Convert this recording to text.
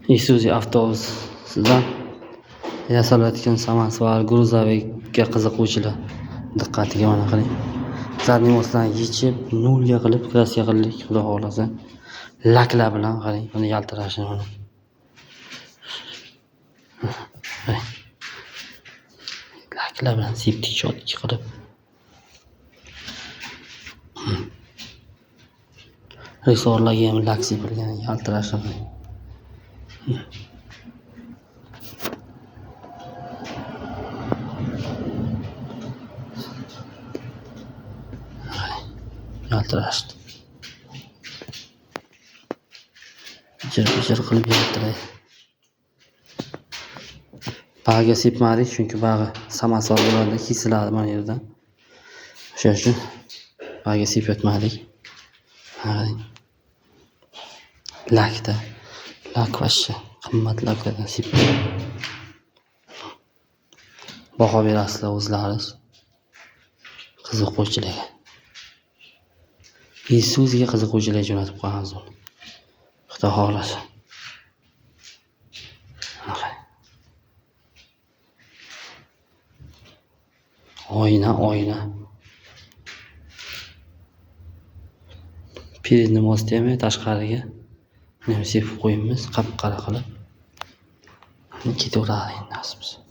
Isuzu avtobusidan yasalayotgan Samosval gruzovikka qiziquvchilar diqqatiga mana qiling. Zadniy ostini yechib, nolga qilib, kraska qildik, xudo xolasa. Laklar bilan qarang, buni yaltirashini mana. Laklar bilan septik chotki qilib. Resorlarga ham lak sepilgan, yaltirashini. Yaltirashdi. Jir qilib yaltiraydi. Bag'ga sepmadik, chunki bag'i Samosval bo'ladi, kesiladi mana yerdan. O'sha uchun bag'ga sepyotmadik. Lakda. Lak vashcha qimmat laklardan sepilgan. Baho berasizlar o'zlaringiz. Qiziquvchilarga. Isuzuga qiziquvchilarga jo'natib qo'yamiz uni. Xudo xolasa. Oyna. Peredni mostami tashqariga nima sepib qo'yamiz, qap-qara qilib. Ketaveradi endi nasibsiz.